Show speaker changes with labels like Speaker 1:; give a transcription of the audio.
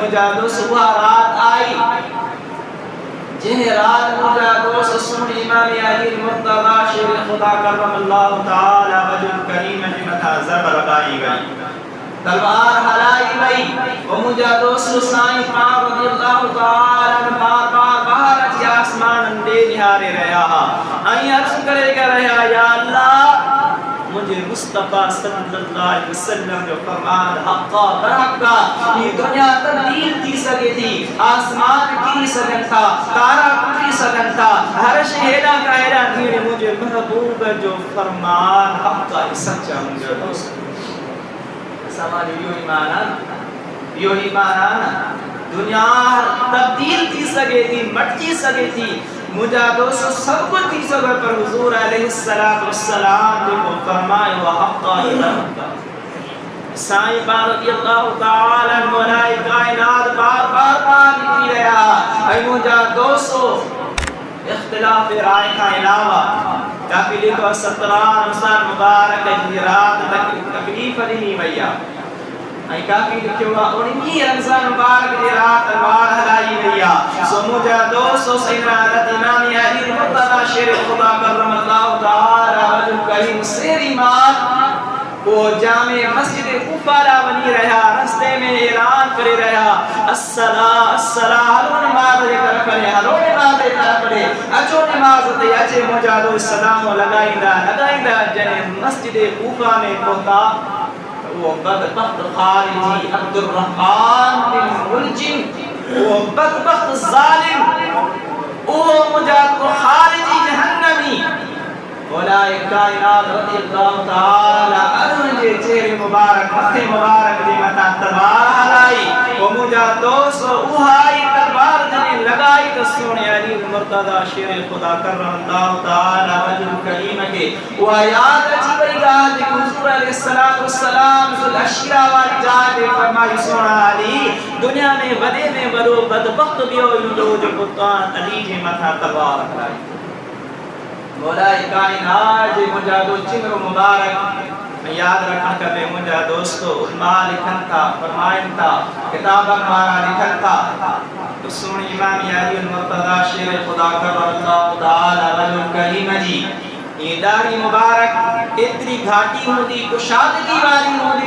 Speaker 1: مجادو صبح رات آئی جنہیں رات مجادو سسن امام علی المرتضی شیر خدا کرم اللہ تعالی وجہ کریم نعمتہ زبر لگائی گئی تلوار ہلائی گئی وہ مجادو سسائیں پاک رضی اللہ تعالی بار بار باہر اچھی آسمان اندے نہارے رہا آئیں عرض کرے گا رہا یا اللہ مجھے مصطفیٰ صلی اللہ علیہ وسلم جو فرمان حقا برحقا یہ دنیا تبدیل تھی سکے تھی آسمان کی سکن تھا تارا کٹی سکن تھا ہر شہدہ کا ہیرا تھی مجھے محبوب جو فرمان حقا سچا مجھے دوست سمالی یو ایمانا دنیا تبدیل تھی سکے تھی مٹکی سکے تھی مجھا دوستو سب کو تھی سکے پر حضور علیہ السلام دیکھو فرمائے وحقا رحمتا سائیں بار رضی اللہ تعالی مولائی کائنات بار نکلی رہا اے مجھا دوستو اختلاف رائے کا علاوہ کافی لکھو 17 رمضان مبارک رات تکلیف نہیں بھیا اے کافی لکھو 19 رمضان مبارک رات بار ہلائی بھیا سو مجھا دوستو سیدنا حضرت امام علی المرتضی شیر خدا کرم اللہ تعالی وجہ کریم سیر ایمان وہ جامع مسجد کوفہ بنی رہا رستے میں اعلان کرے رہا الصلاۃ ہلو نماز طرف پڑھے ہلو نماز طرف پڑھے اچھو نماز تے اچھے مجادو السلام لگائیندہ جنے مسجد کوفہ میں پہنچا وہ بدبخت خارجی عبد الرحمن بن ملجم وہ بدبخت ظالم وہ مجادو خارجی جہنمی مولائی کائنات رضی اللہ تعالی عنہ جے چہرے مبارک متھے مبارک دی متا تلوار ہلائی وہ مجھا دوستو اوہائی تلوار جنے لگائی تو سونے علی المرتضی شیر خدا کرم اللہ تعالی وجہ کریم کے وہ آیات اچھی بڑی گا جی حضور علیہ السلام ذو العشیرہ والی جائے فرمائی سونا علی دنیا میں ودے میں ودو بدبخت بیو جو پتان علی جے متا تلوار ہلائی مولائی کائنات جی مجادو چمر مبارک میں یاد رکھن کبھے مجھا دوستو علماء لکھن تھا فرمائن تھا کتابہ ہمارا لکھن تھا تو سونی امام علی المرتضی شیر خدا کرم اللہ تعالی وجہ کریم جی یہ داری مبارک اتنی گھاٹی ہوتی کشادگی والی ہوتی